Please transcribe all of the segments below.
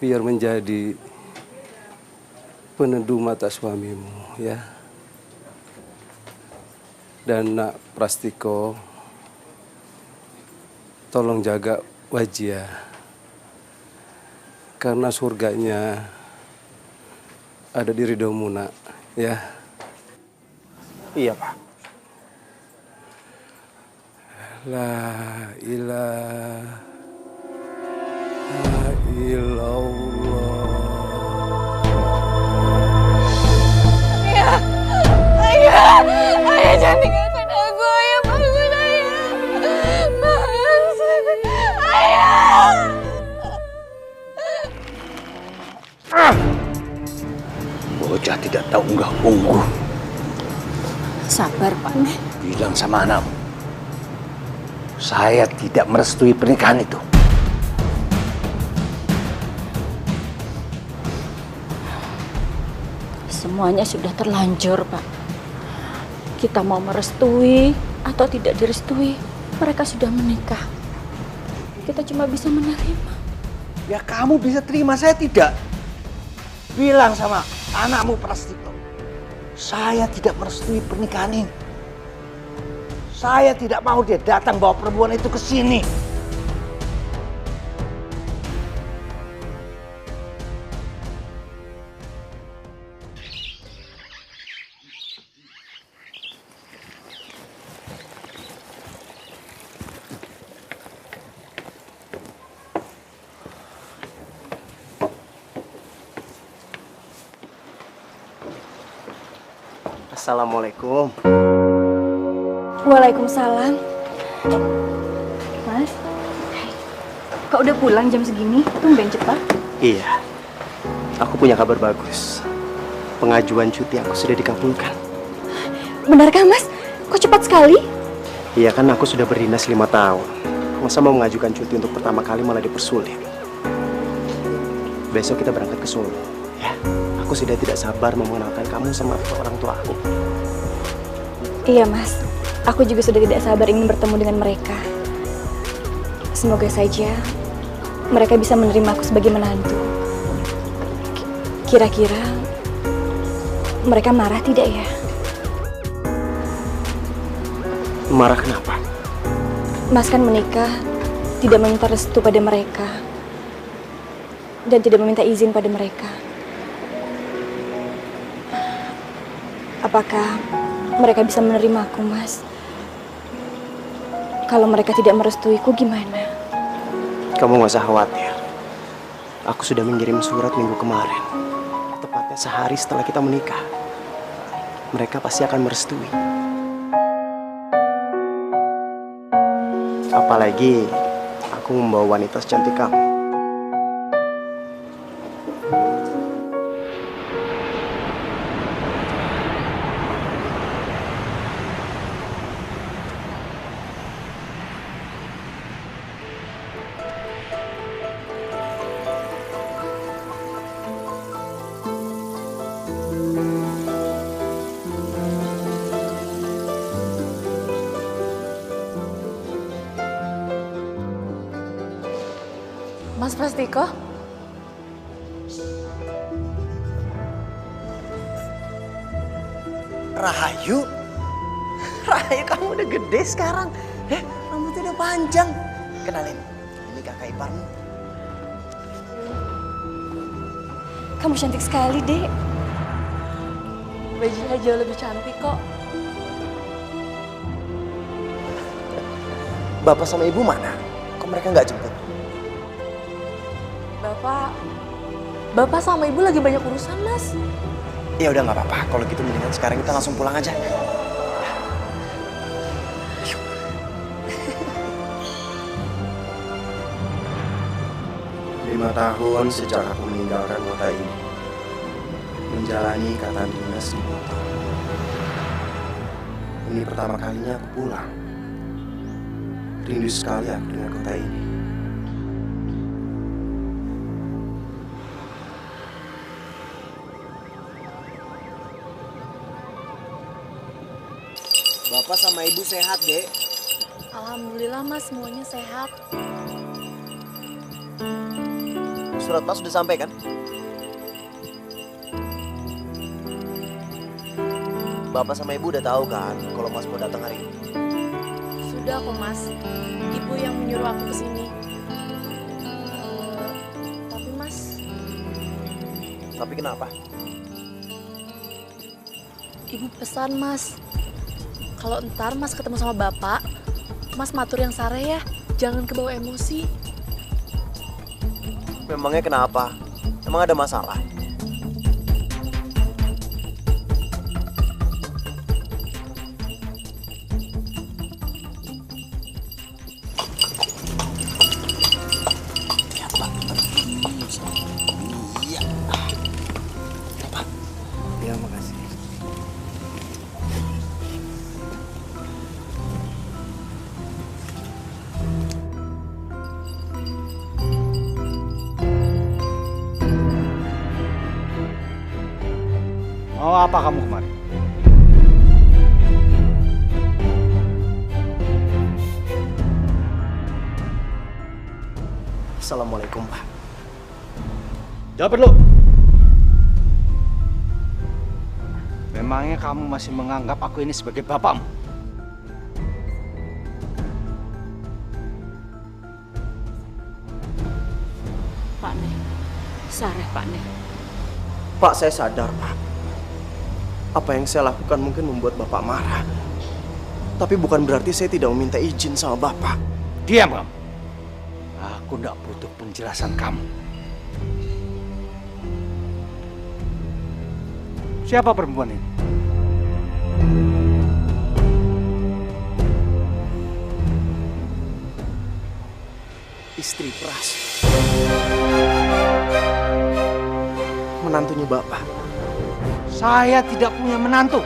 biar menjadi peneduh mata suamimu, ya. Dan Nak Prastiko, tolong jaga Wajia, karena surganya ada di ridhomu, Nak, ya. Iya, Pak. La ilaha illallah. Ayah, ayah, ayah jangan tinggalkan aku, ayah bangun ayah, mas, ayah. Bocah tidak tahu unggah-ungguh. Sabar, Pak. Bilang sama anakmu, saya tidak merestui pernikahan itu. Semuanya sudah terlanjur, Pak. Kita mau merestui atau tidak direstui, mereka sudah menikah. Kita cuma bisa menerima. Ya kamu bisa terima, saya tidak. Bilang sama anakmu Prastiko, saya tidak merestui pernikahan ini. Saya tidak mau dia datang bawa perempuan itu ke sini. Assalamualaikum. Waalaikumsalam. Mas, kok udah pulang jam segini? Tumben cepat. Iya, aku punya kabar bagus. Pengajuan cuti aku sudah dikabulkan. Benarkah, Mas? Kok cepat sekali? Iya kan, aku sudah berdinas 5 tahun. Masa mau mengajukan cuti untuk pertama kali malah dipersulit. Besok kita berangkat ke Solo, ya. Aku sudah tidak sabar mengenalkan kamu sama orang tua aku. Iya, Mas. Aku juga sudah tidak sabar ingin bertemu dengan mereka. Semoga saja mereka bisa menerima aku sebagai menantu. Kira-kira mereka marah tidak ya? Marah kenapa? Mas kan menikah tidak meminta restu pada mereka dan tidak meminta izin pada mereka. Apakah mereka bisa menerima aku, Mas? Kalau mereka tidak merestuiku gimana? Kamu gak usah khawatir. Aku sudah mengirim surat minggu kemarin. Tepatnya sehari setelah kita menikah. Mereka pasti akan merestui. Apalagi aku membawa wanita secantik kamu. Mas Prastiko? Rahayu? Rahayu, kamu udah gede sekarang. Rambutnya udah panjang. Kenalin, ini kakak iparmu. Kamu cantik sekali, Dek. Bajunya jauh lebih cantik kok. Bapak sama ibu mana? Kok mereka nggak jemput? Bapak sama ibu lagi banyak urusan, Mas. Ya udah nggak apa-apa. Kalau gitu mendingan sekarang kita langsung pulang aja. 5 tahun sejak aku meninggalkan kota ini, menjalani ikatan dinas di kota. Ini pertama kalinya aku pulang. Rindu sekali aku dengan kota ini. Bapak sama ibu sehat, Dek? Alhamdulillah, Mas, semuanya sehat. Surat Mas sudah sampai kan? Bapak sama Ibu udah tahu kan kalau Mas mau datang hari ini? Sudah kok Mas, Ibu yang menyuruh aku ke sini. Tapi Mas, Tapi kenapa? Ibu pesan Mas, kalau ntar Mas ketemu sama Bapak, Mas matur yang sare ya, jangan kebawa emosi. Memangnya kenapa? Emang ada masalah? Ya, makasih. Mau apa kamu kemari? Assalamualaikum, Pak. Jawab perlu. Memangnya kamu masih menganggap aku ini sebagai bapakmu? Pak Nek, sareh Pak Nek. Pak, saya sadar, Pak. Apa yang saya lakukan mungkin membuat Bapak marah. Tapi bukan berarti saya tidak meminta izin sama Bapak. Diam kamu. Aku tidak butuh penjelasan kamu. Siapa perempuan ini? Istri Pras. Menantunya Bapak. Saya tidak punya menantu.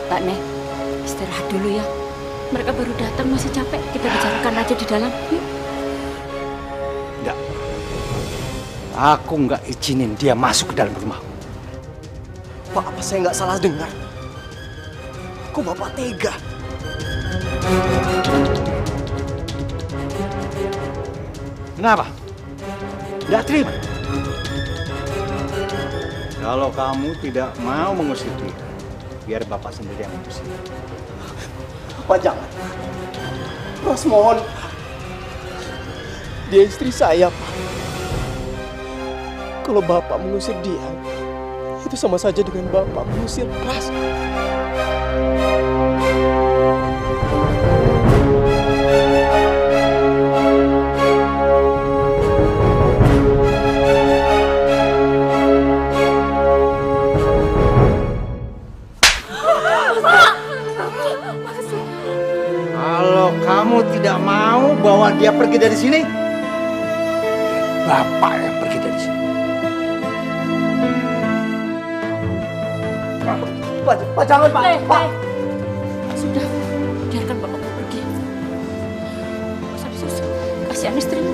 Pak Nek, istirahat dulu ya. Mereka baru datang, masih capek. Kita bicarakan aja di dalam. Yuk. Tidak. Aku nggak izinin dia masuk ke dalam rumah. Pak, apa saya nggak salah dengar? Kok Bapak tega? Kenapa? Tidak terima. Kalau kamu tidak mau mengusir dia, biar Bapak sendiri yang mengusir. Pak, jangan. Mas mohon, Pak. Dia istri saya, Pak. Kalau Bapak mengusir dia, itu sama saja dengan Bapak mengusir Pras. Kalau kamu tidak mau bawa dia pergi dari sini, Bapak yang pergi dari sini. Pak, jangan, Pak. Pak. Sudah, biarkan bapakmu pergi. Gak usah disusul. Kasihan istrimu.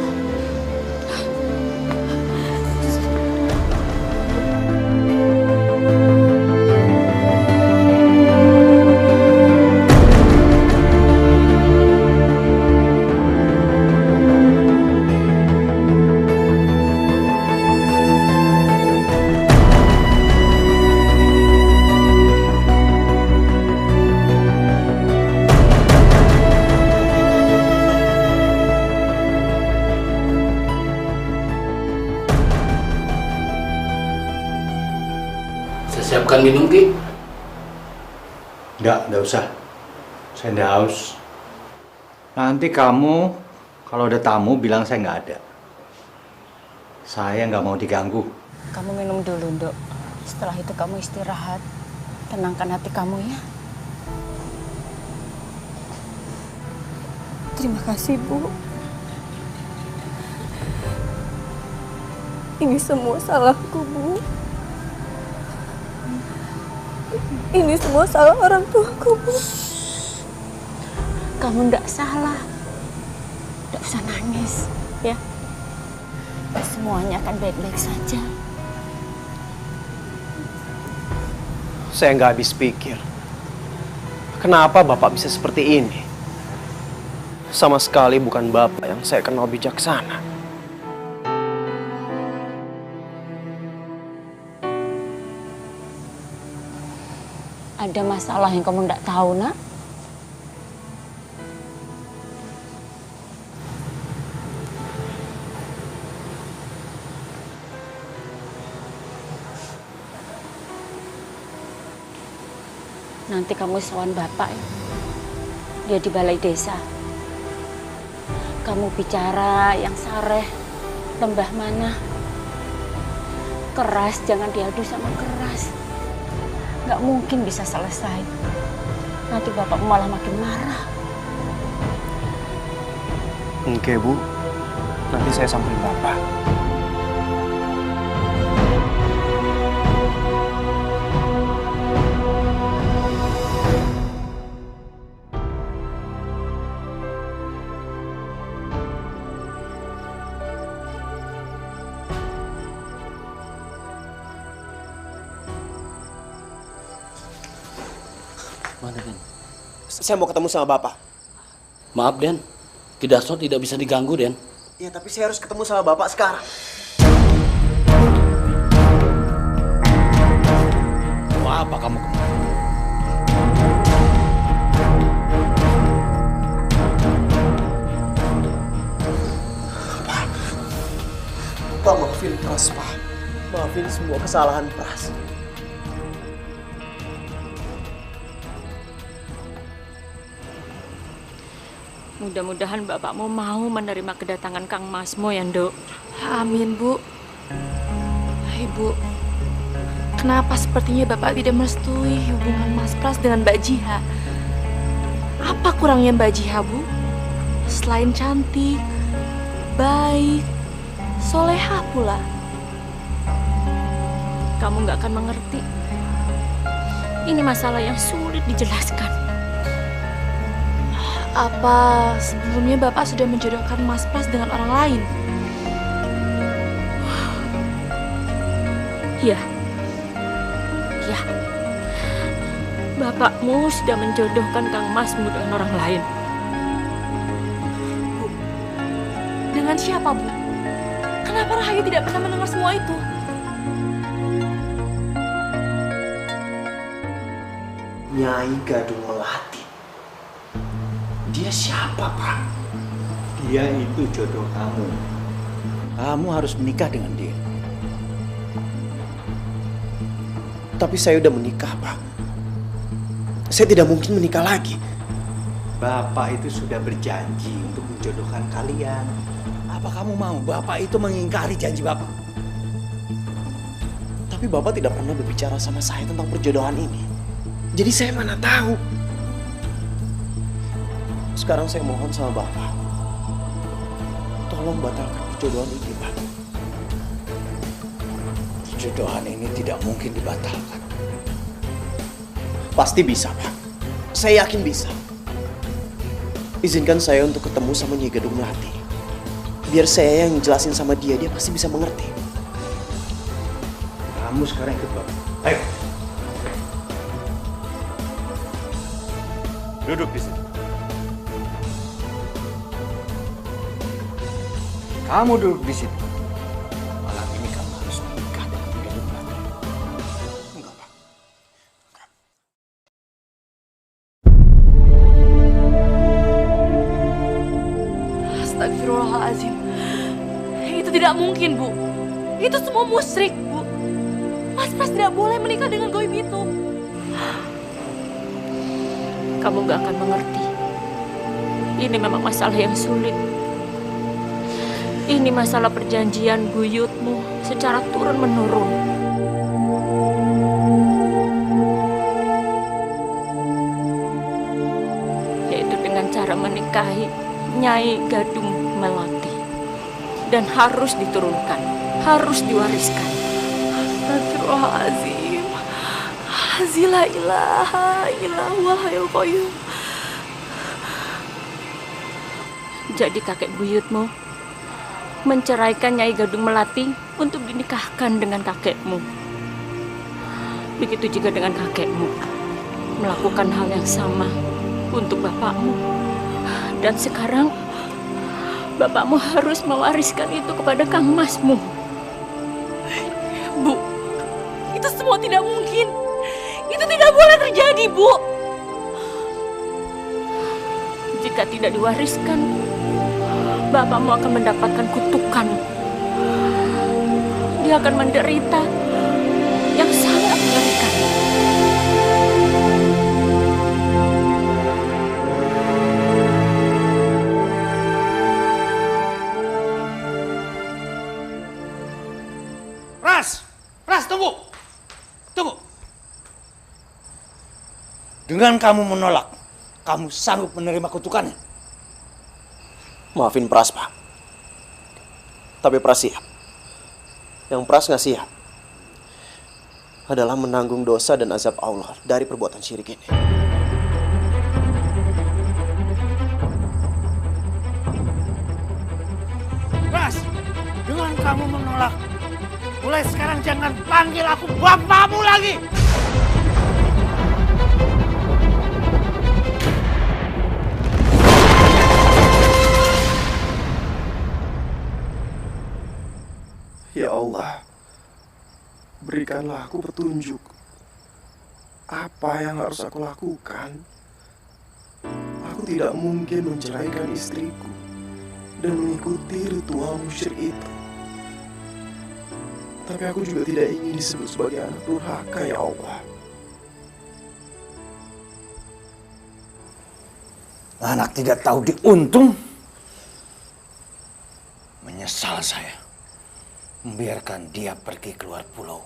Saya siapkan minum, Ki. Enggak usah. Saya tidak haus. Nanti kamu kalau ada tamu bilang saya nggak ada. Saya nggak mau diganggu. Kamu minum dulu, Dok. Setelah itu kamu istirahat. Tenangkan hati kamu ya. Terima kasih, Bu. Ini semua salahku, Bu. Ini semua salah orang tuaku, Bu. Kamu ndak salah. Ndak usah nangis, ya. Semuanya akan baik-baik saja. Saya nggak habis pikir. Kenapa Bapak bisa seperti ini? Sama sekali bukan bapak yang saya kenal bijaksana. Ada masalah yang kamu tidak tahu, nak? Nanti kamu sowan bapak ya. Dia di balai desa. Kamu bicara yang sareh, lembah mana. Keras jangan diadu sama keras. Nggak mungkin bisa selesai. Nanti bapak malah makin marah. Oke, Bu. Nanti saya samperin bapak. Mana, Den? Saya mau ketemu sama bapak. Maaf, Den. Kidaso tidak bisa diganggu, Den. Ya, tapi saya harus ketemu sama bapak sekarang. Mau apa kamu kemari? Pak, maafin Pras, Pak. Maafin semua kesalahan Pras. Mudah-mudahan bapakmu mau menerima kedatangan Kang Masmo ya, Nduk. Amin, Bu. Ibu, kenapa sepertinya Bapak tidak merestui hubungan Mas Pras dengan Mbak Jiha? Apa kurangnya Mbak Jiha, Bu? Selain cantik, baik, soleha pula. Kamu nggak akan mengerti. Ini masalah yang sulit dijelaskan. Apa sebelumnya Bapak sudah menjodohkan Mas Pras dengan orang lain? Ya, ya. Bapakmu sudah menjodohkan Kang Masmu dengan orang lain. Bu, dengan siapa, Bu? Kenapa Rahayu tidak pernah mendengar semua itu? Nyai Gadung Melati. Dia siapa, Pak? Dia itu jodoh kamu. Kamu harus menikah dengan dia. Tapi saya udah menikah, Pak. Saya tidak mungkin menikah lagi. Bapak itu sudah berjanji untuk menjodohkan kalian. Apa kamu mau Bapak itu mengingkari janji Bapak? Tapi Bapak tidak pernah berbicara sama saya tentang perjodohan ini. Jadi saya mana tahu. Sekarang saya mohon sama Bapak. Tolong batalkan perjodohan ini, Pak. Perjodohan ini tidak mungkin dibatalkan. Pasti bisa, Pak. Saya yakin bisa. Izinkan saya untuk ketemu sama Nyai Gadung Melati. Biar saya yang jelasin sama dia, dia pasti bisa mengerti. Kamu sekarang ikut Bapak. Ayo. Duduk di sini. Kamu duduk di situ. Malam ini kamu harus menikah dengan Gadung Melati. Enggak, Pak. Astagfirullahaladzim. Itu tidak mungkin, Bu. Itu semua musyrik, Bu. Mas Pras tidak boleh menikah dengan goib itu. Kamu gak akan mengerti. Ini memang masalah yang sulit. Ini masalah perjanjian buyutmu secara turun-menurun. Yaitu dengan cara menikahi Nyai Gadung Melati. Dan harus diturunkan, harus diwariskan. Astagfirullahaladzim. La ilaha illallah ya qayyum. Jadi kakek buyutmu menceraikan Nyai Gadung Melati untuk dinikahkan dengan kakekmu. Begitu juga dengan kakekmu melakukan hal yang sama untuk bapakmu. Dan sekarang bapakmu harus mewariskan itu kepada Kang Masmu. Bu, itu semua tidak mungkin. Itu tidak boleh terjadi, Bu. Jika tidak diwariskan, bapakmu akan mendapatkan kutukan. Dia akan menderita yang sangat mengerikan. Ras, tunggu. Tunggu. Dengan kamu menolak, kamu sanggup menerima kutukannya? Maafin Pras, Pak. Tapi Pras siap. Yang Pras nggak siap adalah menanggung dosa dan azab Allah dari perbuatan syirik ini. Ras, dengan kamu menolak, mulai sekarang jangan panggil aku bapakmu lagi. Ya Allah, berikanlah aku petunjuk. Apa yang harus aku lakukan? Aku tidak mungkin menceraikan istriku dan mengikuti ritual musyrik itu. Tapi aku juga tidak ingin disebut sebagai anak durhaka, ya Allah. Anak tidak tahu diuntung. Menyesal saya membiarkan dia pergi keluar pulau.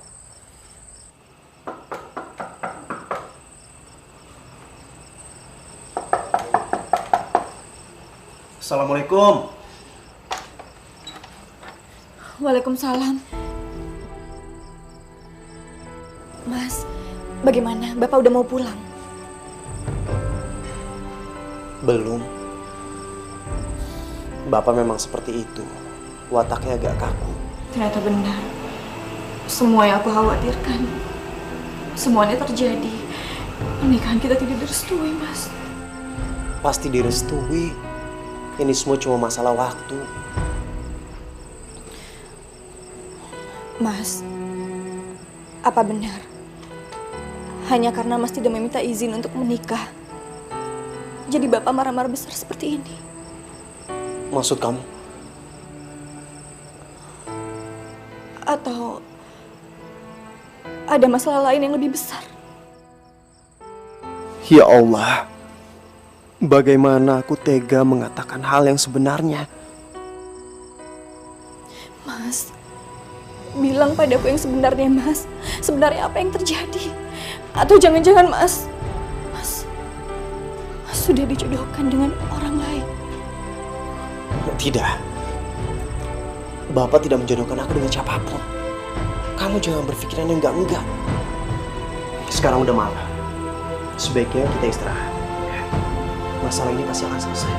Assalamualaikum. Waalaikumsalam. Mas, bagaimana? Bapak udah mau pulang? Belum. Bapak memang seperti itu. Wataknya agak kaku. Ternyata benar. Semua yang aku khawatirkan, semuanya terjadi. Pernikahan kita tidak direstui, Mas. Pasti direstui. Ini semua cuma masalah waktu. Mas, apa benar? Hanya karena Mas tidak meminta izin untuk menikah, jadi Bapak marah-marah besar seperti ini? Maksud kamu? Atau ada masalah lain yang lebih besar? Ya Allah, bagaimana aku tega mengatakan hal yang sebenarnya? Mas, bilang padaku yang sebenarnya, Mas. Sebenarnya apa yang terjadi? Atau jangan-jangan Mas sudah dijodohkan dengan orang lain? Tidak. Bapak tidak menjodohkan aku dengan siapapun. Kamu jangan berpikiran yang enggak-enggak. Sekarang udah malam. Sebaiknya kita istirahat. Masalah ini pasti akan selesai.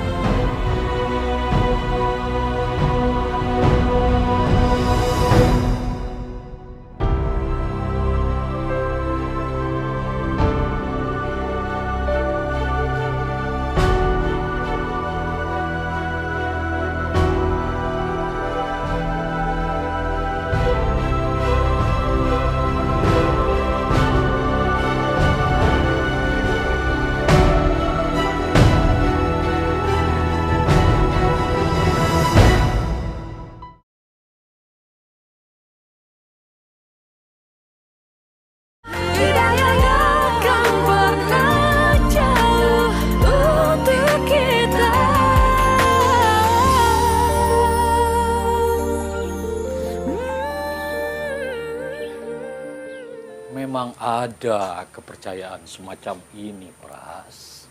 Memang ada kepercayaan semacam ini, Pras.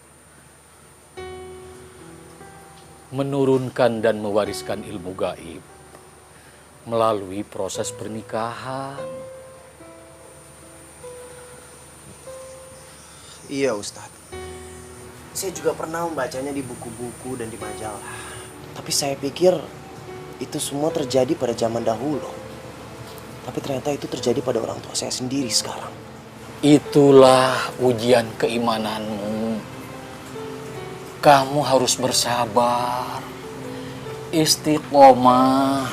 Menurunkan dan mewariskan ilmu gaib melalui proses pernikahan. Iya, Ustadz. Saya juga pernah membacanya di buku-buku dan di majalah. Tapi saya pikir itu semua terjadi pada zaman dahulu. Tapi ternyata itu terjadi pada orang tua saya sendiri sekarang. Itulah ujian keimananmu. Kamu harus bersabar, istiqomah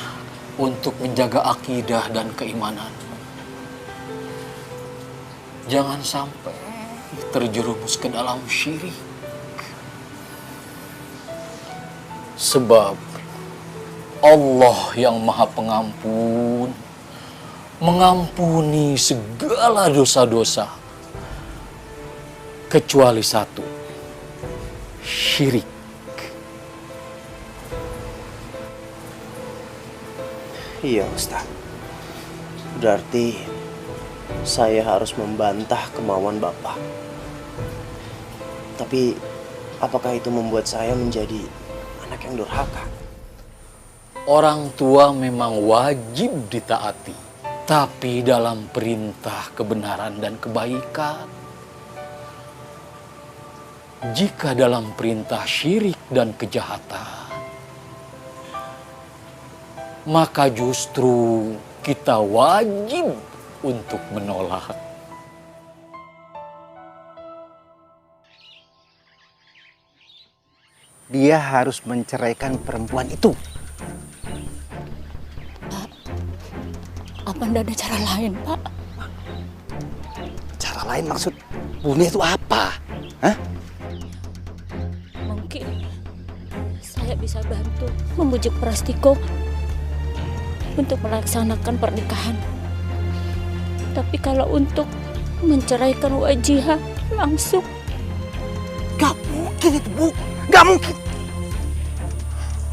untuk menjaga akidah dan keimanan. Jangan sampai terjerumus ke dalam syirik. Sebab Allah yang Maha Pengampun mengampuni segala dosa-dosa kecuali satu, syirik. Iya Ustaz. Berarti saya harus membantah kemauan Bapak. Tapi apakah itu membuat saya menjadi anak yang durhaka? Orang tua memang wajib ditaati, tapi dalam perintah kebenaran dan kebaikan. Jika dalam perintah syirik dan kejahatan, maka justru kita wajib untuk menolak. Dia harus menceraikan perempuan itu. Pak, apa ndak ada cara lain, Pak? Cara lain maksud bunuh itu apa? Hah? Mungkin saya bisa bantu membujuk Prastiko untuk melaksanakan pernikahan. Tapi kalau untuk menceraikan Wajihah langsung, Gak mungkin itu, Bu. Gak mungkin.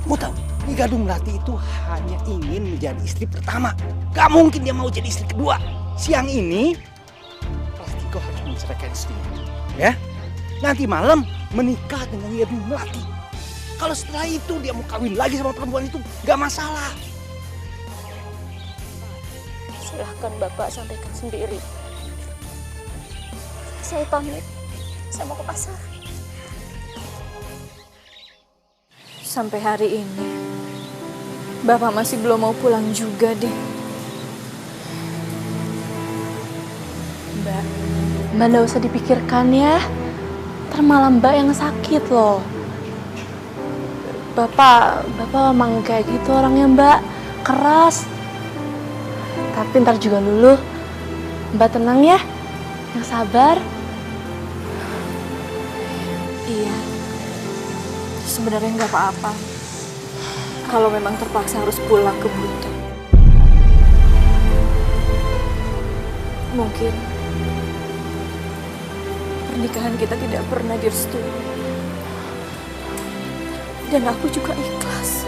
Kamu tahu, Nyi Gadung Melati itu hanya ingin menjadi istri pertama. Gak mungkin dia mau jadi istri kedua. Siang ini, Prastiko harus menceraikan istrinya. Ya? Nanti malam menikah dengan Nyi Gadung Melati. Kalau setelah itu dia mau kawin lagi sama perempuan itu, gak masalah. silahkan Bapak sampaikan sendiri. Saya pamit, saya mau ke pasar. Sampai hari ini, Bapak masih belum mau pulang juga deh. Mbak nggak usah dipikirkan ya. Ntar malah Mbak yang sakit loh. Bapak emang kayak gitu orangnya Mbak, keras. Tapi ntar juga luluh. Mbak tenang ya, yang sabar. Iya, sebenarnya nggak apa-apa. Kalau memang terpaksa harus pulang ke Butuh. Mungkin pernikahan kita tidak pernah direstui. Dan aku juga ikhlas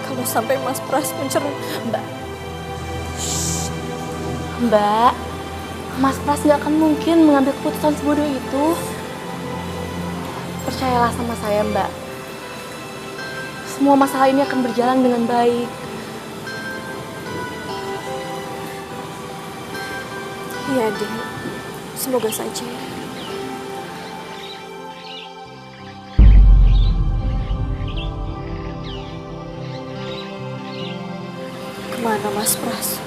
kalau sampai Mas Pras mencerai. Mbak, Mas Pras nggak akan mungkin mengambil keputusan sebodoh itu. Percayalah sama saya, Mbak. Semua masalah ini akan berjalan dengan baik. Iya, Dek. Semoga saja. Kemana Mas Pras?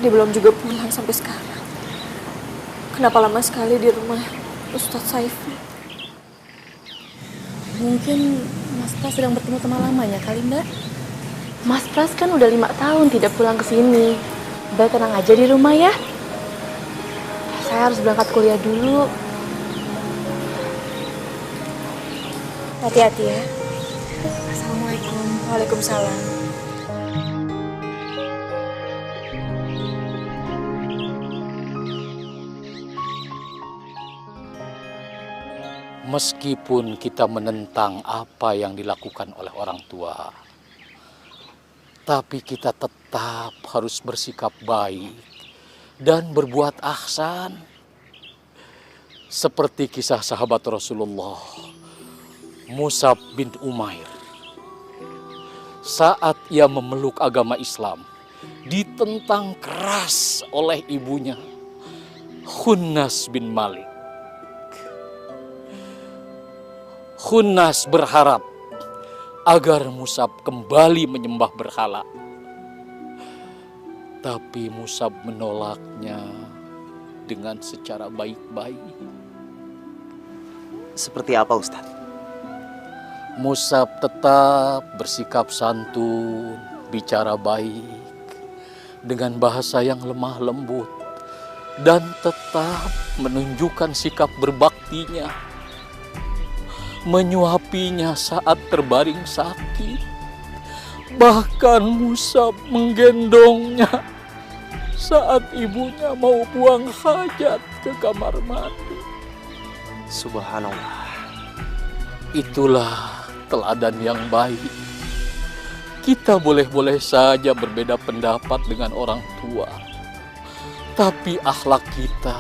Dia belum juga pulang sampai sekarang. Kenapa lama sekali di rumah Ustadz Saiful? Mungkin Mas Pras sedang bertemu teman lamanya kali, Mbak. Mas Pras kan udah 5 tahun tidak pulang ke sini. Mbak tenang aja di rumah ya. Saya harus berangkat kuliah dulu. Hati-hati ya. Assalamualaikum. Waalaikumsalam. Meskipun kita menentang apa yang dilakukan oleh orang tua, tapi kita tetap harus bersikap baik dan berbuat ihsan. Seperti kisah sahabat Rasulullah, Mus'ab bin Umair. Saat ia memeluk agama Islam, ditentang keras oleh ibunya, Khunnas bin Malik. Khunnas berharap agar Mus'ab kembali menyembah berhala. Tapi Mus'ab menolaknya dengan secara baik-baik. Seperti apa, Ustaz? Musab tetap bersikap santun, bicara baik, dengan bahasa yang lemah lembut, dan tetap menunjukkan sikap berbaktinya, menyuapinya saat terbaring sakit. Bahkan Musab menggendongnya saat ibunya mau buang hajat ke kamar mandi. Subhanallah. Itulah teladan yang baik. Kita boleh-boleh saja berbeda pendapat dengan orang tua, tapi akhlak kita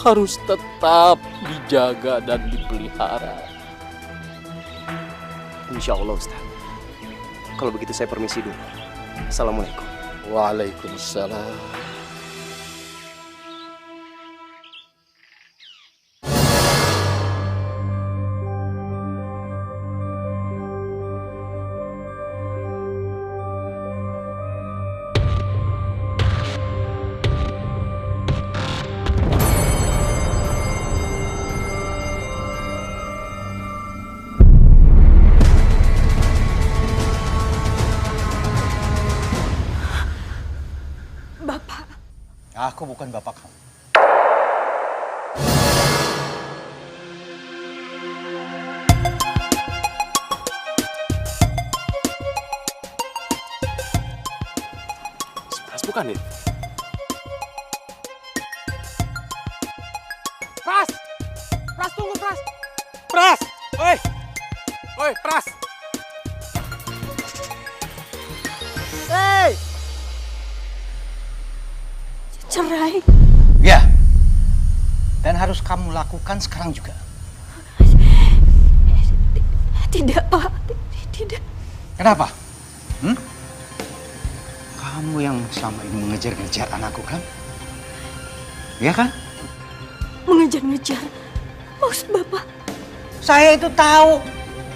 harus tetap dijaga dan dipelihara. Insya Allah Ustaz. Kalau begitu saya permisi dulu. Assalamualaikum. Waalaikumsalam. Aku bukan bapak kamu. Pras bukan ya? Pras! Pras, tunggu, Pras! Pras! Oi! Oi, Pras! Hei! Cerai? Ya. Dan harus kamu lakukan sekarang juga. Tidak, Pak. Tidak. Kenapa? Kamu yang selama ini mengejar-ngejar anakku kan? Iya kan? Mengejar-ngejar? Maksud Bapak? Saya itu tahu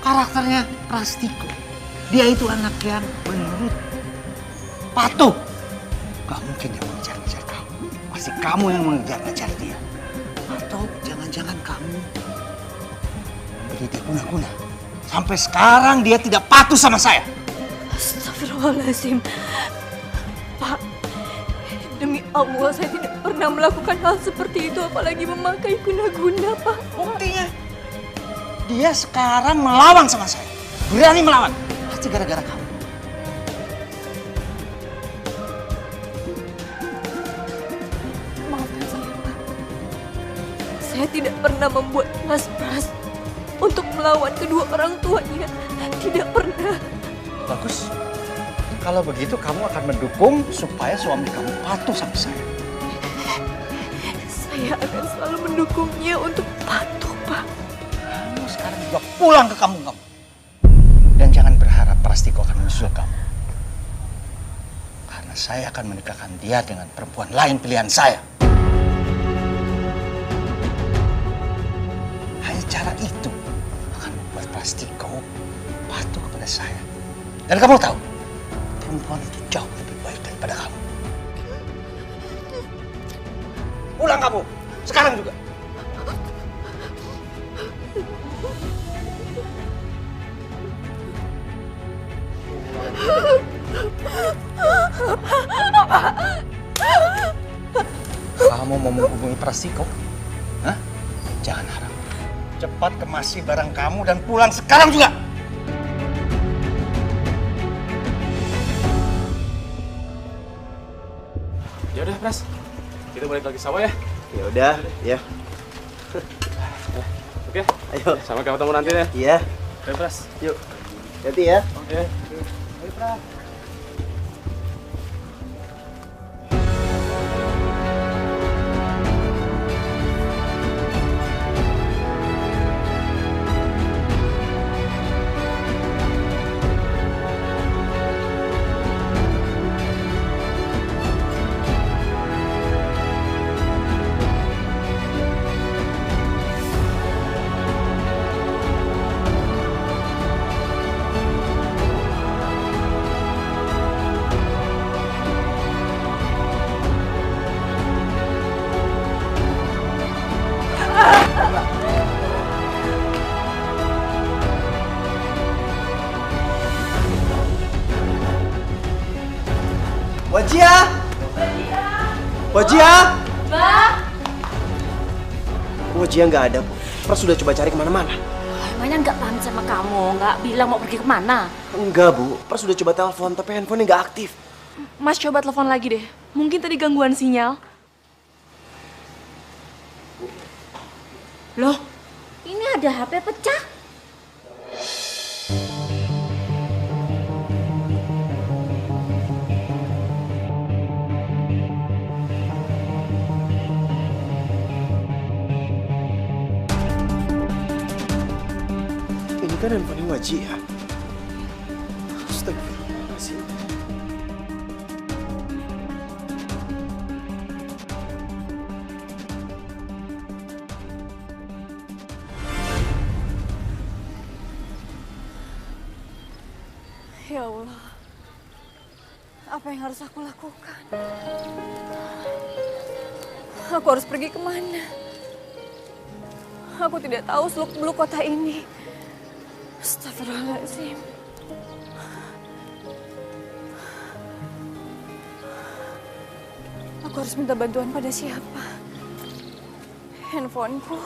karakternya Prastiko. Dia itu anak yang penurut, patuh. Gak mungkin dia mengejar-ngejar kamu. Pasti kamu yang mengejar-ngejar dia. Atau jangan-jangan kamu beri dia guna-guna. Sampai sekarang dia tidak patuh sama saya. Astagfirullahaladzim. Pak, demi Allah saya tidak pernah melakukan hal seperti itu, apalagi memakai guna-guna, Pak. Buktinya, dia sekarang melawan sama saya. Berani melawan. Pasti gara-gara kamu. Maafkan saya, Pak. Saya tidak pernah membuat Mas Pras untuk melawan kedua orang tuanya. Tidak pernah. Bagus. Kalau begitu kamu akan mendukung supaya suami kamu patuh sama saya. Saya akan selalu mendukungnya untuk patuh, Pak. Kamu sekarang juga pulang ke kampung kamu. Dan jangan berharap Prastiko akan menyusul kamu. Karena saya akan menikahkan dia dengan perempuan lain pilihan saya. Hanya cara itu akan membuat Prastiko patuh kepada saya. Dan kamu tahu, perempuan itu jauh lebih baik daripada kamu. Pulang kamu, sekarang juga. Kamu mau menghubungi Prastiko? Hah? Jangan harap. Cepat kemasi barang kamu dan pulang sekarang juga. Ya udah, Pras. Kita balik lagi sawah ya. Ya udah, ya. Oke. Ayo. Sampai ketemu nanti ya. Iya. Oke, Pras. Yuk. Hati ya. Oke. Ayo, Pras. Wajia! Wajia! Mbak! Wajia nggak ada, Bu. Pras sudah coba cari kemana-mana. Emangnya nggak pamit sama kamu? Nggak bilang mau pergi kemana? Enggak, Bu. Pras sudah coba telepon, tapi handphonenya nggak aktif. Mas coba telepon lagi deh. Mungkin tadi gangguan sinyal. Loh, ini ada HP pecah. Ini kan handphone Wajia. Astagfirullahaladzim. Ya Allah, apa yang harus aku lakukan? Aku harus pergi kemana? Aku tidak tahu seluk-beluk kota ini. Astagfirullahaladzim. Aku harus minta bantuan pada siapa? Handphoneku.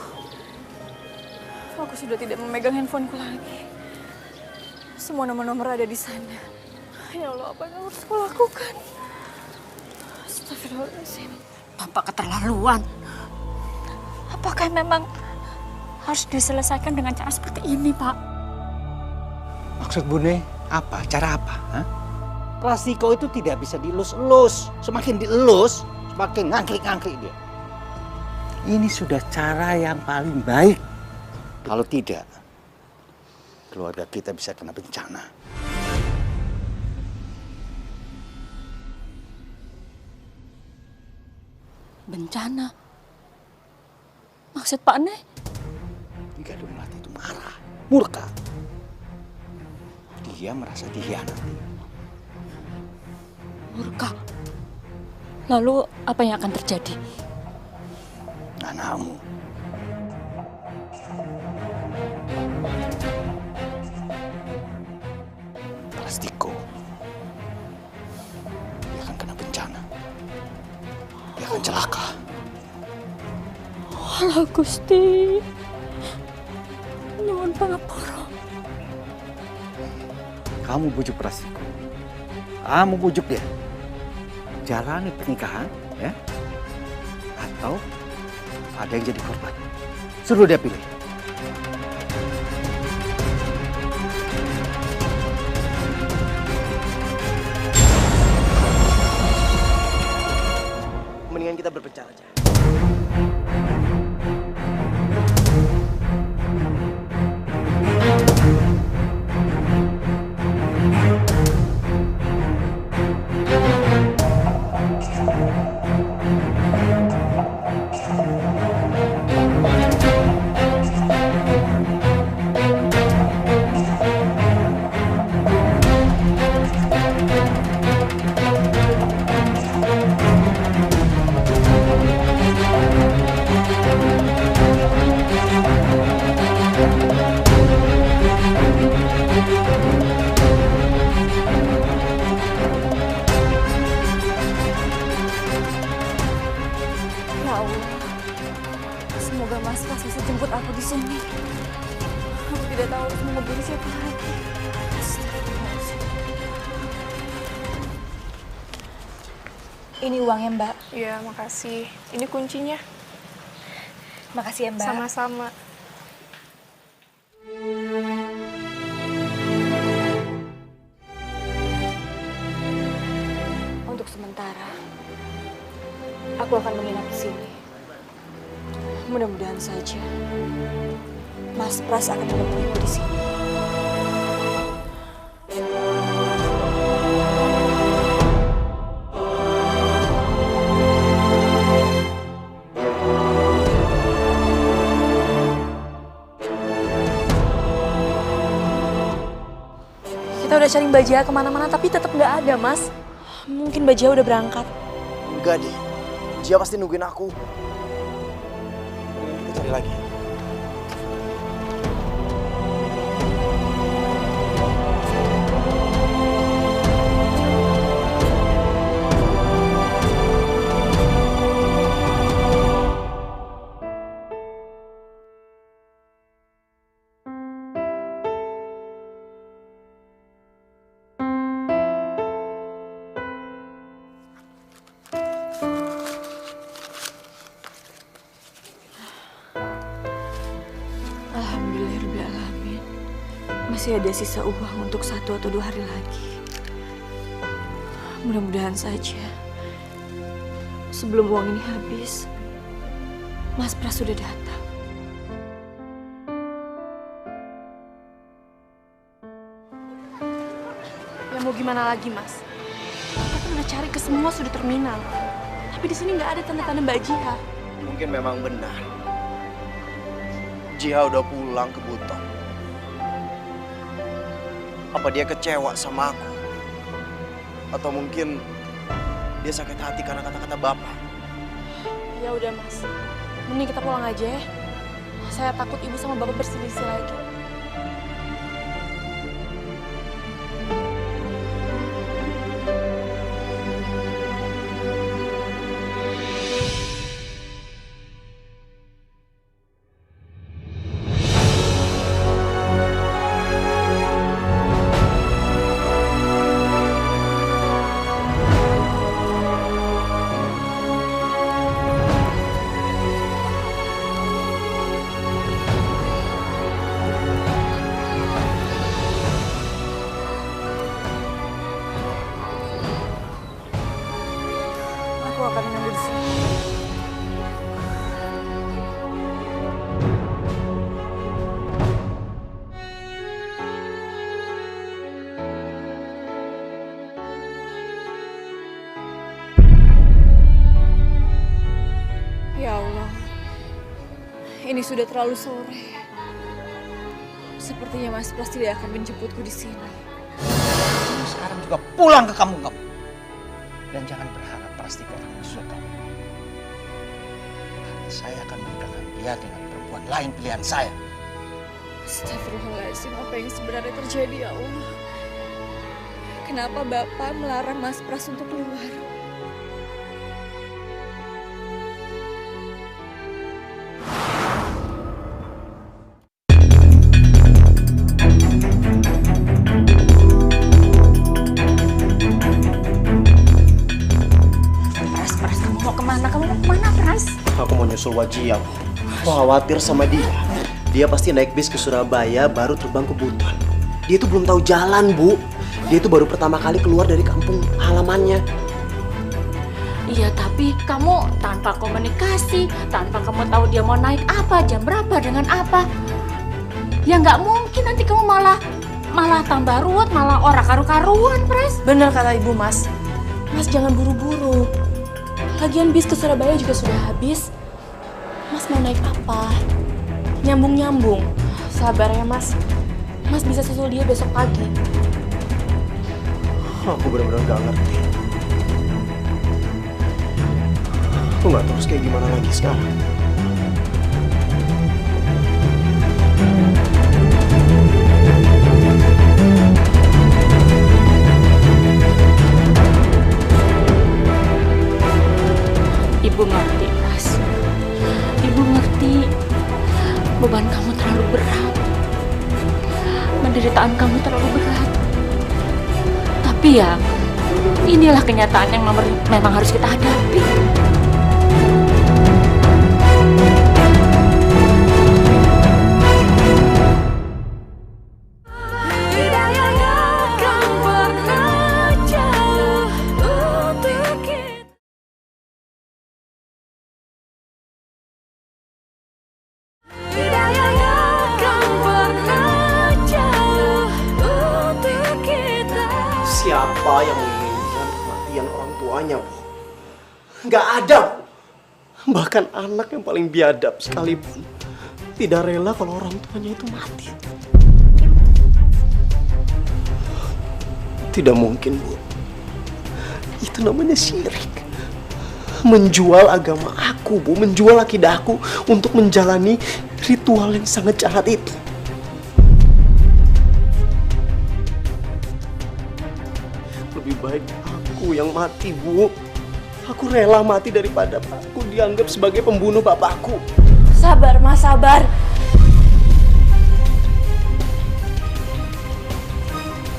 Aku sudah tidak memegang handphoneku lagi. Semua nomor-nomor ada di sana. Ya Allah, apa yang harus aku lakukan? Astagfirullahaladzim. Bapak keterlaluan. Apakah memang harus diselesaikan dengan cara seperti ini, Pak? Maksud Bune apa? Cara apa? Hah? Plastiko itu tidak bisa dielus-elus. Semakin dielus, semakin ngangkrik-ngangkrik dia. Ini sudah cara yang paling baik. Kalau tidak, keluarga kita bisa kena bencana. Bencana? Maksud Pak Nek? Jika Dumlati itu marah, murka. Dia merasa dikhianati. Murka. Lalu apa yang akan terjadi? Anakmu. Plastiko. Dia akan kena bencana. Dia akan celaka. Alah Gusti. Nyuwun pangapura. Kamu bujuk Plastiko. Kamu bujuk dia. Jalani pernikahan, ya. Atau ada yang jadi korban. Suruh dia pilih. Mendingan kita berpencar aja. Ya Allah, semoga Mas Pras bisa jemput aku di sini. Aku tidak tahu harus menghubungi siapa lagi. Astagfirullahaladzim. Ini uangnya, Mbak. Iya, makasih. Ini kuncinya. Makasih ya, Mbak. Sama-sama. Untuk sementara, aku akan menginap di sini. Mudah-mudahan saja Mas Pras akan menemuiku di sini. Kita udah cari Mbak Jaya kemana-mana tapi tetap nggak ada, Mas. Mungkin Mbak Jaya udah berangkat. Enggak deh. Dia pasti nungguin aku. Kita cari lagi. Alhamdulillahirrahmanirrahim. Masih ada sisa uang untuk 1 atau 2 hari lagi. Mudah-mudahan saja sebelum uang ini habis, Mas Pras sudah datang. Ya mau gimana lagi, Mas? Kita kan udah cari ke semua sudut terminal. Tapi di sini nggak ada tanda-tanda Mbak Jiha. Mungkin memang benar. Jiha udah pulang ke Buton. Apa dia kecewa sama aku? Atau mungkin dia sakit hati karena kata-kata Bapak? Ya udah, Mas. Mending kita pulang aja ya. Saya takut ibu sama bapak berselisih lagi. Aku akan menunggu di sini. Ya Allah, ini sudah terlalu sore. Sepertinya Mas Pras tidak akan menjemputku di sini. Sekarang juga pulang ke kampung kamu. Dan jangan berharap Prastika akan menyusul kamu. Karena saya akan menikahkan dia dengan perempuan lain pilihan saya. Astagfirullahaladzim, apa yang sebenarnya terjadi ya Allah? Kenapa Bapak melarang Mas Pras untuk keluar? Pras, kamu mau kemana? Kamu mau kemana, Pras? Aku mau nyusul Wajia. Aku khawatir sama dia. Dia pasti naik bis ke Surabaya baru terbang ke Buton. Dia tuh belum tahu jalan, Bu. Dia tuh baru pertama kali keluar dari kampung halamannya. Iya, tapi kamu tanpa komunikasi, tanpa kamu tahu dia mau naik apa, jam berapa, dengan apa. Ya nggak mungkin nanti kamu malah tambah ruwet, malah ora karu-karuan, Pras. Bener kata ibu, Mas. Mas jangan buru-buru. Lagian bis ke Surabaya juga sudah habis. Mas mau naik apa? Nyambung-nyambung. Sabar ya, Mas. Mas bisa susul dia besok pagi. Aku benar-benar gak ngerti. Aku gak tahu harus kayak gimana lagi sekarang. Ibu ngerti, Pras. Ibu ngerti beban kamu terlalu berat. Penderitaan kamu terlalu berat. Tapi ya, inilah kenyataan yang memang harus kita hadapi. Siapa yang menginginkan kematian orang tuanya, Bu? Nggak ada, Bu. Bahkan anak yang paling biadab sekalipun tidak rela kalau orang tuanya itu mati. Tidak mungkin, Bu. Itu namanya syirik. Menjual agama aku, Bu. Menjual akidahku untuk menjalani ritual yang sangat jahat itu. Lebih baik aku yang mati, Bu. Aku rela mati daripada aku dianggap sebagai pembunuh bapakku. Sabar, Mas, sabar.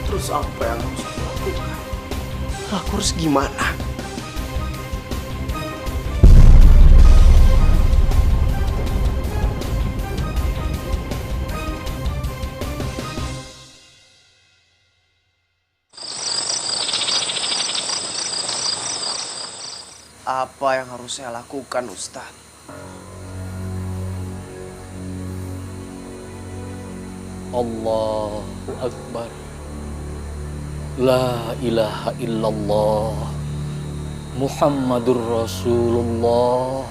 Terus apa yang harus aku lakukan? Aku harus gimana? Apa yang harus saya lakukan, Ustaz? Allahu Akbar. La ilaha illallah. Muhammadur Rasulullah.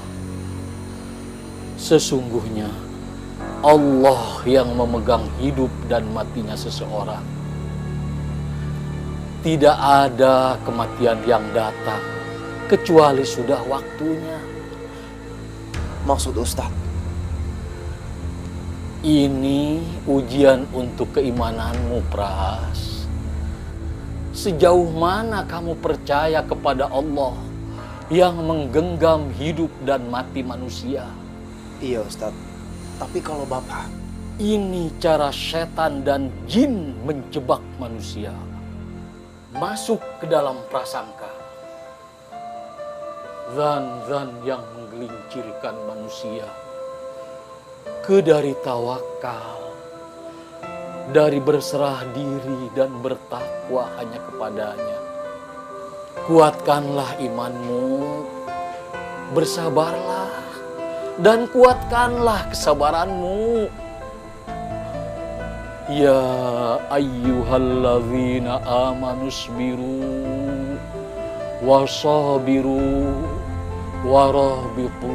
Sesungguhnya Allah yang memegang hidup dan matinya seseorang. Tidak ada kematian yang datang kecuali sudah waktunya. Maksud Ustaz? Ini ujian untuk keimananmu, Pras. Sejauh mana kamu percaya kepada Allah yang menggenggam hidup dan mati manusia? Iya, Ustaz. Tapi kalau Bapak... Ini cara setan dan jin menjebak manusia. Masuk ke dalam prasangka. Zan-zan yang menggelincirkan manusia. Dari tawakal, dari berserah diri dan bertakwa hanya kepadanya. Kuatkanlah imanmu, bersabarlah, dan kuatkanlah kesabaranmu. Ya ayyuhalladzina amanusbiru wasabiru warabitu.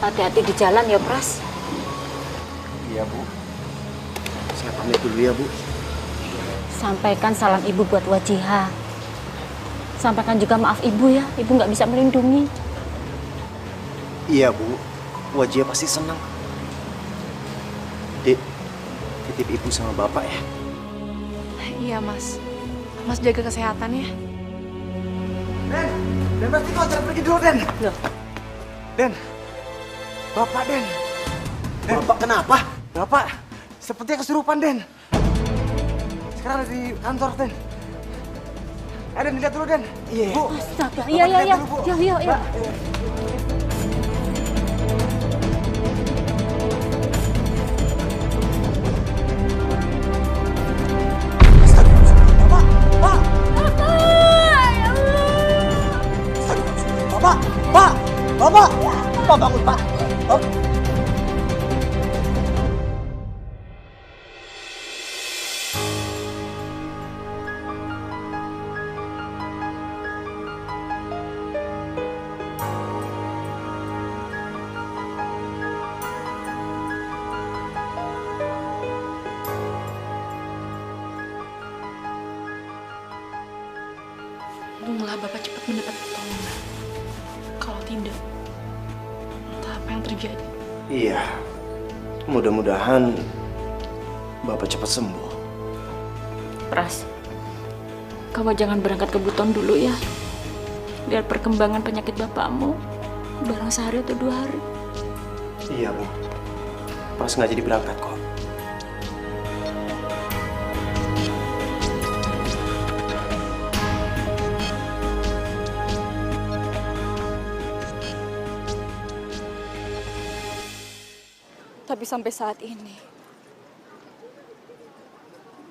Hati-hati di jalan ya, Pras. Iya, Bu. Saya pamit dulu ya, Bu. Sampaikan salam ibu buat Wajihah. Sampaikan juga maaf ibu ya, ibu nggak bisa melindungi. Iya, Bu. Wajihah pasti senang. Dek, titip Ibu sama Bapak ya. Iya, Mas. Mas jaga kesehatan ya. Den pasti kau jangan pergi dulu, Den. Loh. Den, Bapak, Den. Bapak kenapa? Bapak, sepertinya kesurupan, Den. Sekarang ada di kantor, Den. Den, dilihat dulu, Den. Iya. Bu, Astaga, Bapak iya. dilihat dulu, Bu. Iya. Bapak, Pak. Bapak, Bapak bangun, Pak. Untunglah Bapak cepat mendapat pertolongan. Kalau tidak, entah apa yang terjadi. Iya. Mudah-mudahan Bapak cepat sembuh. Pras, kamu jangan berangkat ke Buton dulu ya. Lihat perkembangan penyakit bapakmu. Barang sehari atau 2 hari. Iya, Bu. Pras nggak jadi berangkat kok. Tapi sampai saat ini,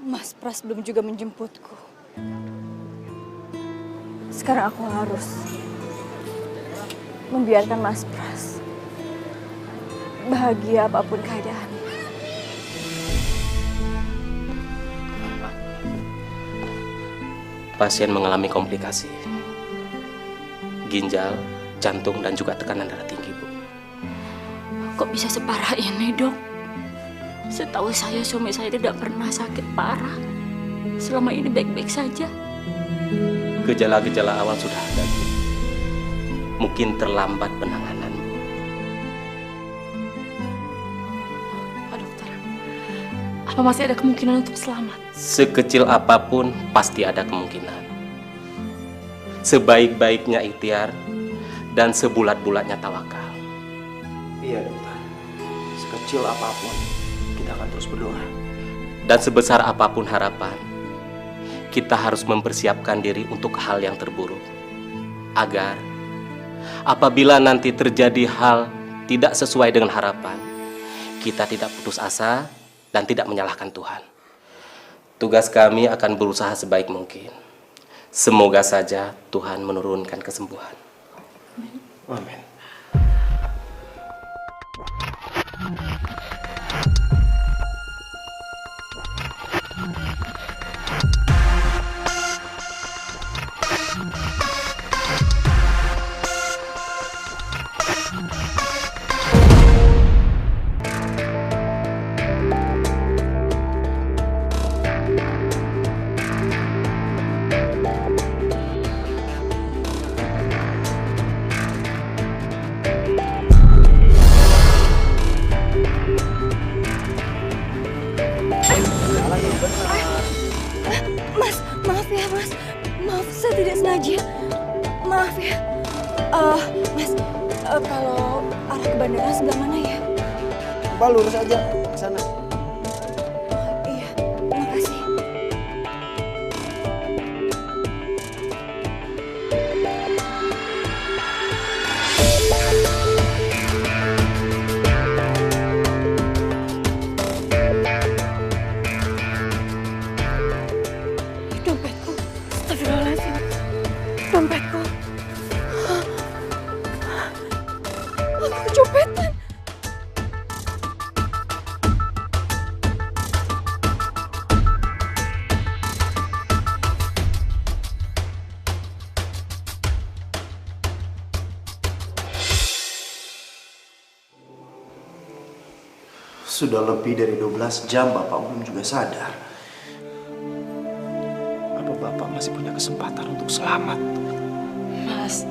Mas Pras belum juga menjemputku. Sekarang aku harus membiarkan Mas Pras bahagia apapun keadaannya. Pasien mengalami komplikasi. Ginjal, jantung, dan juga tekanan darah tinggi, Bu. Kok bisa separah ini, Dok? Setahu saya suami saya tidak pernah sakit parah. Selama ini baik-baik saja. Gejala-gejala awal sudah ada, Bu. Mungkin terlambat penanganan. Pak Dokter, apa masih ada kemungkinan untuk selamat? Sekecil apapun pasti ada kemungkinan. Sebaik-baiknya ikhtiar dan sebulat-bulatnya tawakal. Iya dokter, sekecil apapun kita akan terus berdoa. Dan sebesar apapun harapan, kita harus mempersiapkan diri untuk hal yang terburuk. Agar apabila nanti terjadi hal tidak sesuai dengan harapan, kita tidak putus asa dan tidak menyalahkan Tuhan. Tugas kami akan berusaha sebaik mungkin. Semoga saja Tuhan menurunkan kesembuhan. Amin. Mas, maaf ya mas. Maaf, saya tidak sengaja. Maaf ya. Mas, kalau arah ke bandara sebelah mana ya? Coba lurus aja ke sana. Iya, makasih. Dompetku, astagfirullahaladzim. Dompetku. Aku kecopetan. Sudah lebih dari 12 jam Bapak belum juga sadar. Apa Bapak masih punya kesempatan untuk selamat? Mas,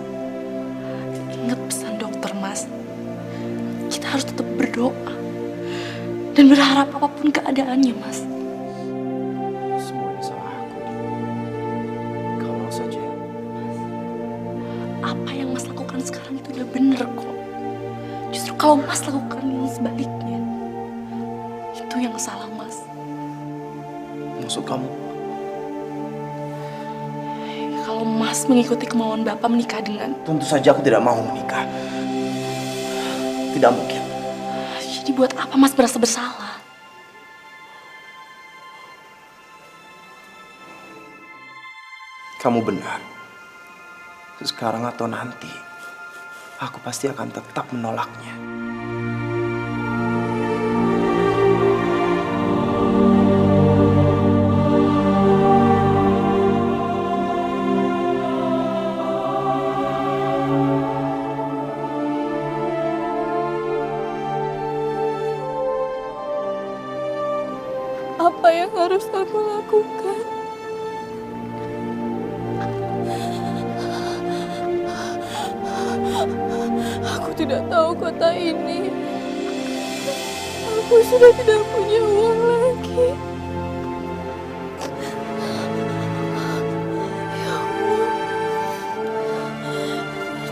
ingat pesan dokter, Mas. Kita harus tetap berdoa dan berharap apapun keadaannya, Mas. Semua ini salah aku. Kalau saja Apa yang Mas lakukan sekarang itu udah bener kok. Justru kalau Mas lakukan yang sebaliknya, itu yang salah, Mas. maksud kamu? Kalau Mas mengikuti kemauan Bapak menikah dengan... Tentu saja aku tidak mau menikah. Tidak mungkin. Jadi buat apa Mas merasa bersalah? Kamu benar. Sekarang atau nanti, aku pasti akan tetap menolaknya. Apa yang harus aku lakukan? Aku tidak tahu kota ini. Aku sudah tidak punya uang lagi. Ya Allah,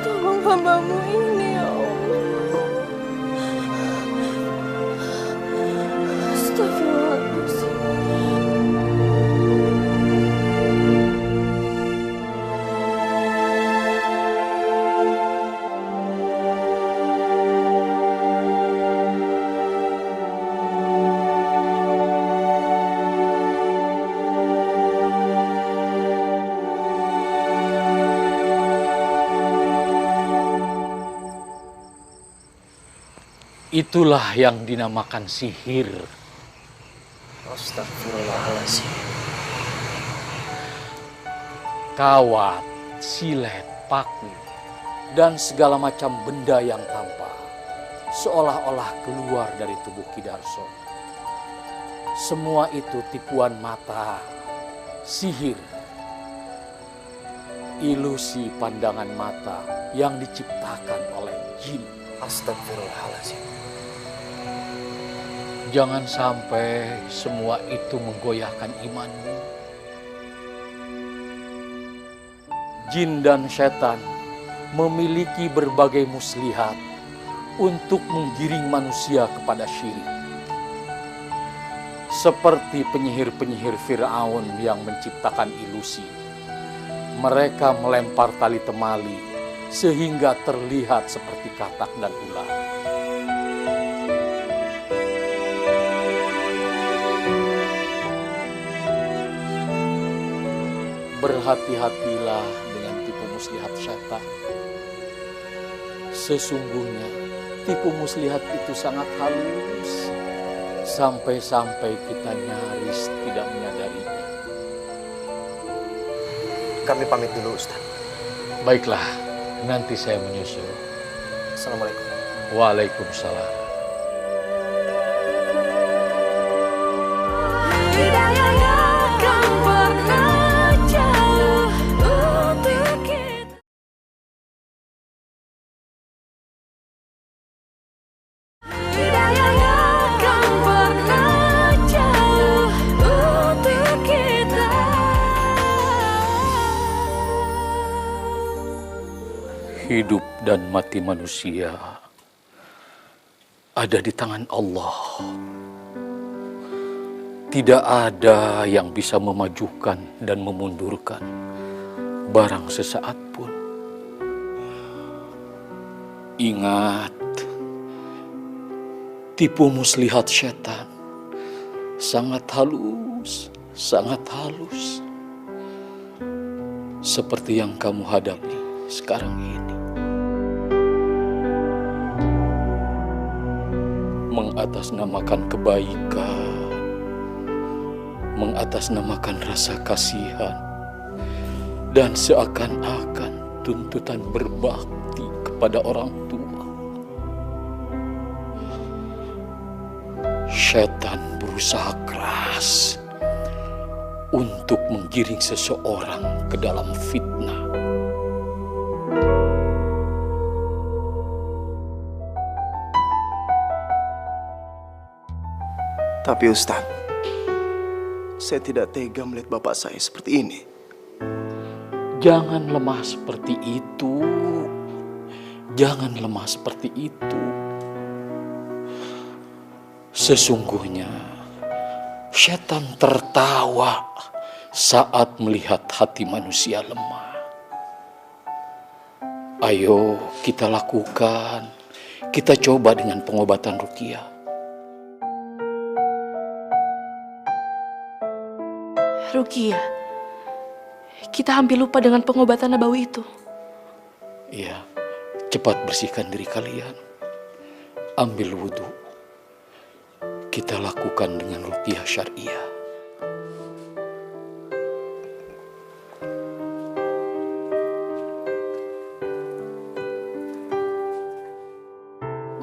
tolong hamba-Mu ini ya Allah. Astagfirullahaladzim. Itulah yang dinamakan sihir. Astagfirullahaladzim. Kawat, silet, paku, dan segala macam benda yang tampak seolah-olah keluar dari tubuh Ki Darso. Semua itu tipuan mata, sihir, ilusi pandangan mata yang diciptakan oleh jin. Astagfirullahaladzim. Jangan sampai semua itu menggoyahkan imanmu. Jin dan setan memiliki berbagai muslihat untuk menggiring manusia kepada syirik. Seperti penyihir-penyihir Fir'aun yang menciptakan ilusi. Mereka melempar tali temali sehingga terlihat seperti katak dan ular. Berhati-hatilah dengan tipu muslihat syaitan. Sesungguhnya tipu muslihat itu sangat halus, sampai-sampai kita nyaris tidak menyadarinya. Kami pamit dulu, Ustaz. Baiklah, nanti saya menyusul. Assalamualaikum. Waalaikumsalam. Hidup dan mati manusia ada di tangan Allah. Tidak ada yang bisa memajukan dan memundurkan barang sesaat pun. Ingat, tipu muslihat syaitan sangat halus, sangat halus. Seperti yang kamu hadapi sekarang ini. Mengatasnamakan kebaikan, mengatasnamakan rasa kasihan, dan seakan-akan tuntutan berbakti kepada orang tua. Syaitan berusaha keras untuk menggiring seseorang ke dalam fitnah. Tapi Ustaz, saya tidak tega melihat bapak saya seperti ini. Jangan lemah seperti itu. Jangan lemah seperti itu. Sesungguhnya, syaitan tertawa saat melihat hati manusia lemah. Ayo kita lakukan. Kita coba dengan pengobatan ruqyah. Ruqyah, kita hampir lupa dengan pengobatan nabawi itu. Iya, cepat bersihkan diri kalian. Ambil wudhu. Kita lakukan dengan ruqyah syariah.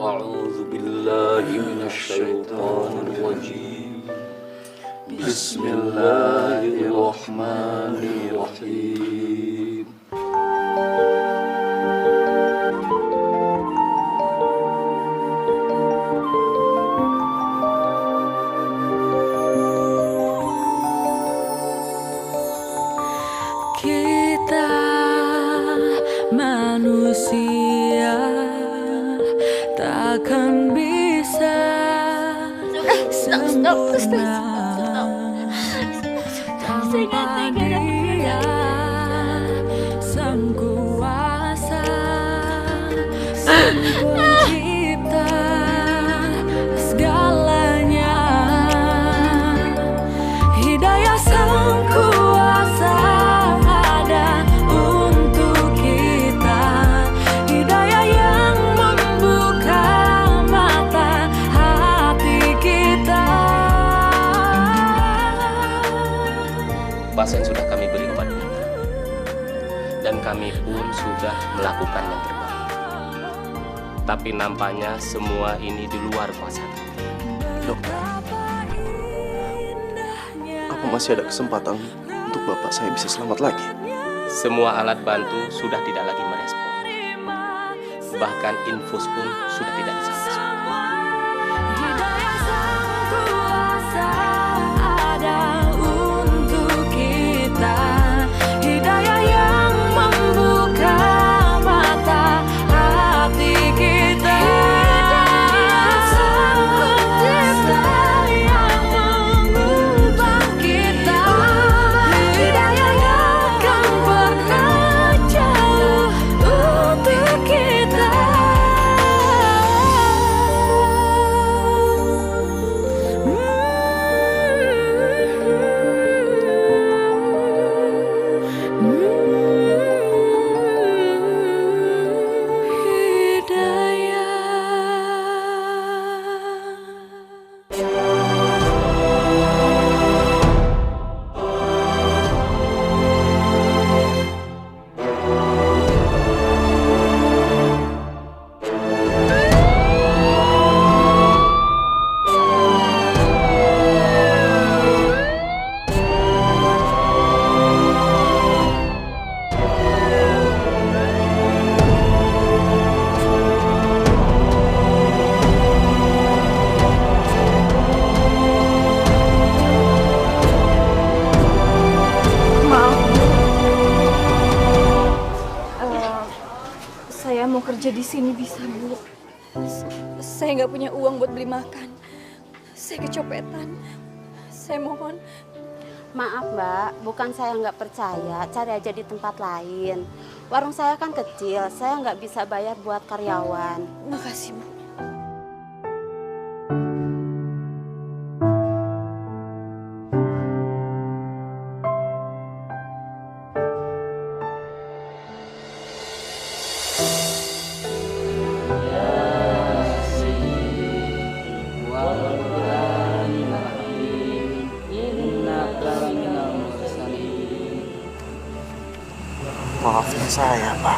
A'udzu billahi minasyaitonir rajim. Bismillahirrahmanirrahim. Kita manusia takkan bisa sempurna. Tanpa Dia Sang Kuasa, Sang Pencipta segalanya. Hidayah Sang Kuasa ada untuk kita. Hidayah yang membuka mata hati kita. Pasien sudah kami beri obat kita, dan kami pun sudah melakukan yang terbaik. Tapi nampaknya semua ini di luar kuasa kami. Dokter, apa masih ada kesempatan untuk bapak saya bisa selamat lagi? Semua alat bantu sudah tidak lagi merespon. Bahkan infus pun sudah tidak bisa masuk. Hidayah Sang Kuasa ada untuk kita. Hidayah yang membuka mata uang buat beli makan. Saya kecopetan. Saya mohon. Maaf Mbak, bukan saya nggak percaya, cari aja di tempat lain. Warung saya kan kecil, saya nggak bisa bayar buat karyawan. Makasih Bu. Maafin saya, Pak.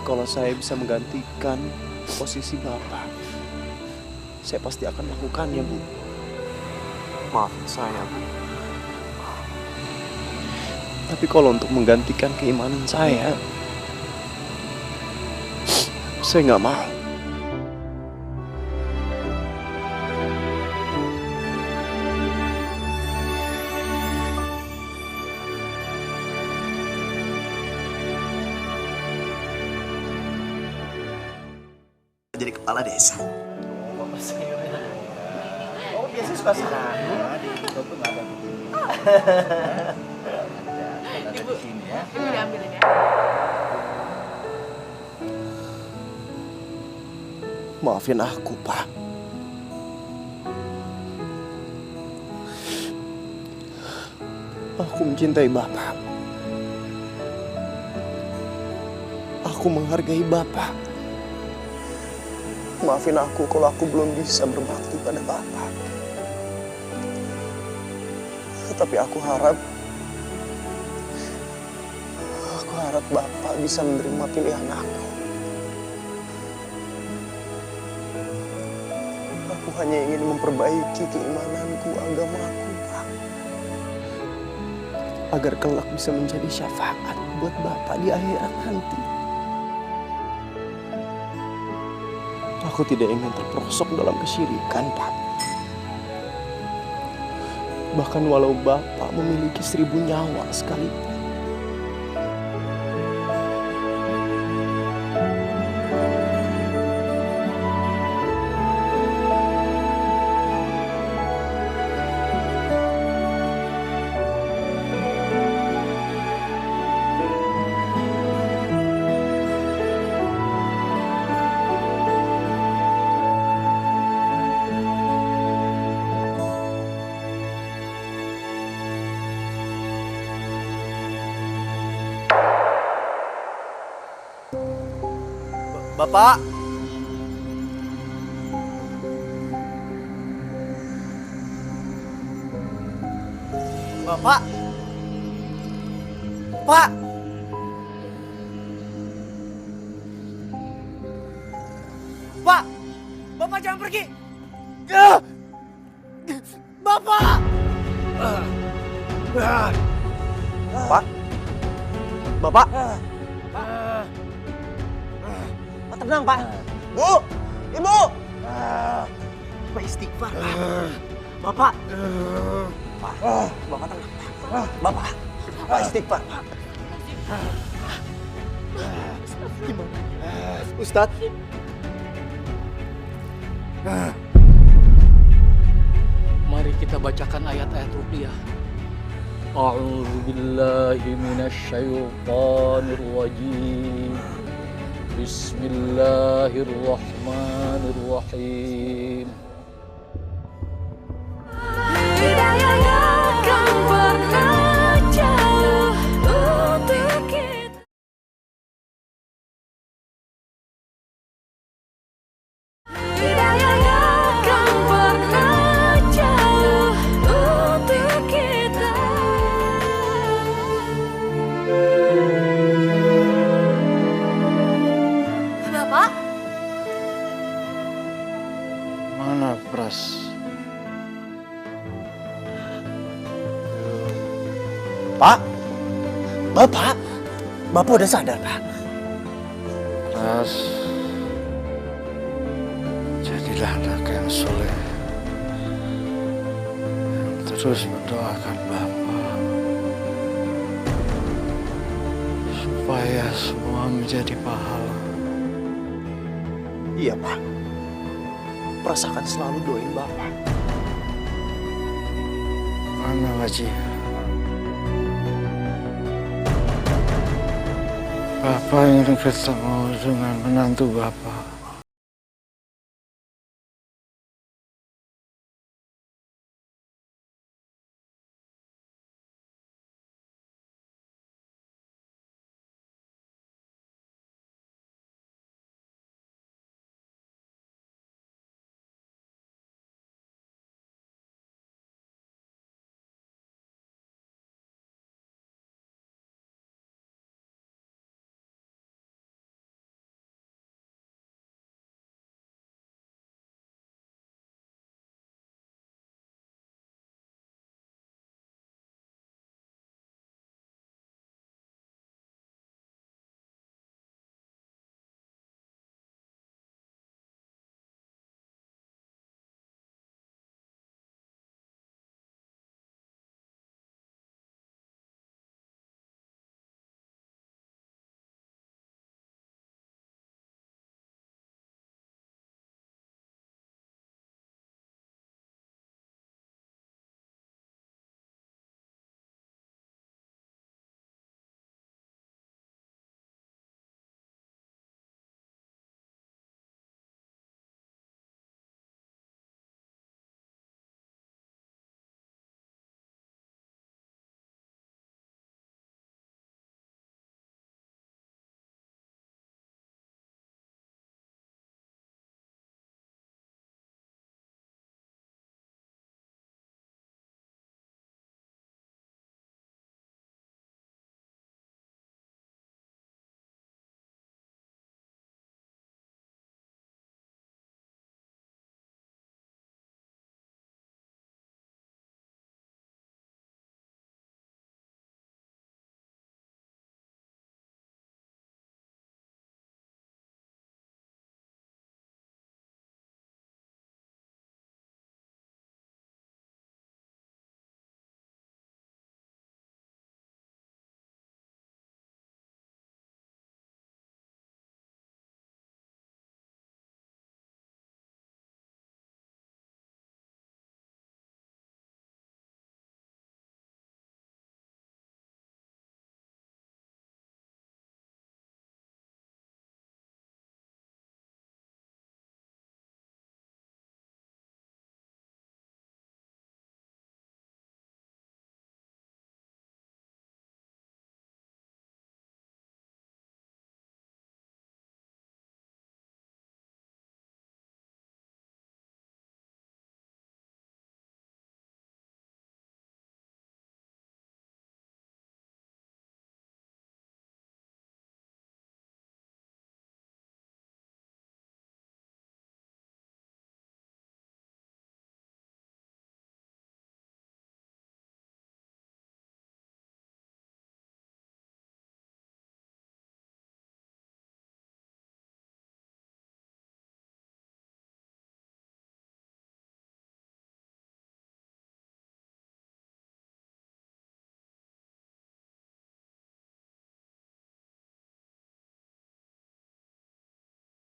Kalau saya bisa menggantikan posisi Bapak, saya pasti akan melakukannya, Bu. Maafin saya, Bu. Tapi kalau untuk menggantikan keimanan saya nggak mau. Jadi kepala desa. Oh, biasa suka sana. Di itu tuh nggak ada begini. Ibu, Ibu diambilin ya. Maafin aku, Pak. Aku mencintai Bapak. Aku menghargai Bapak. Maafin aku kalau aku belum bisa berbakti pada Bapak. Tapi aku harap Bapak bisa menerima pilihan aku. Aku hanya ingin memperbaiki keimananku, agamaku, Pak. Agar kelak bisa menjadi syafaat buat Bapak di akhirat nanti. Aku tidak ingin terperosok dalam kesyirikan, Pak. Bahkan walau Bapak memiliki 1000 nyawa sekalipun. Bapak. Bapak. Pak. Pak. Bapak jangan pergi. Bapak. Pak. Bapak. Tenang, Pak. Bu, Ibu. Pak istighfar, Pak. Bapak. Pak, Bapak tenang, Pak. Bapak istighfar, Pak. Gimana? Ustadz. Mari kita bacakan ayat-ayat ruqyah. A'udzubillahi minasyaitonirrajim. Bismillahirrahmanirrahim. Hidayah akan pernah jauh untuk kita. Hidayah akan pernah jauh untuk kita. Bapak? Mana Pras? Pak. Bapak. Bapak udah sadar, Pak. Pras, jadilah anak yang soleh, yang terus mendoakan Bapak supaya semua menjadi pahala. Iya, Pak. Pras akan selalu doain Bapak. Mana Haji? Bapak ingin ketemu dengan menantu Bapak.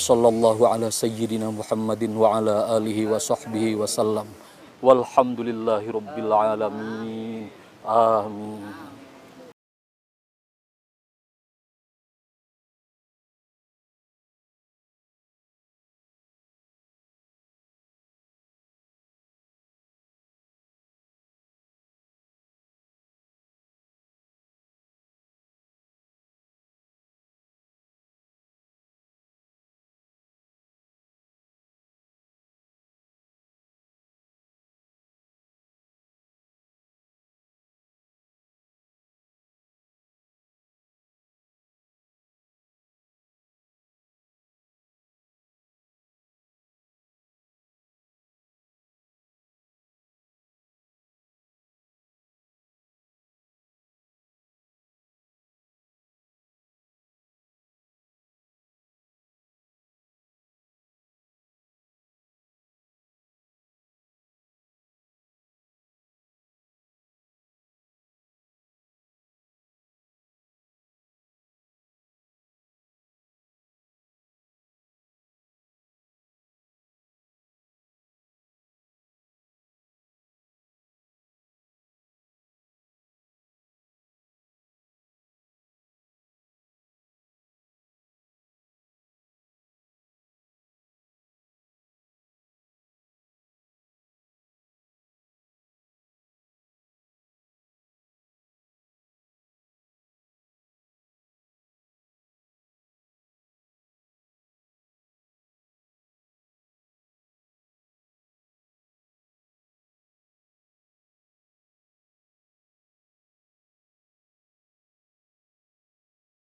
Sallallahu ala sayyidina Muhammadin wa ala alihi wa sahbihi wa sallam. Walhamdulillahi rabbil alamin. Amin.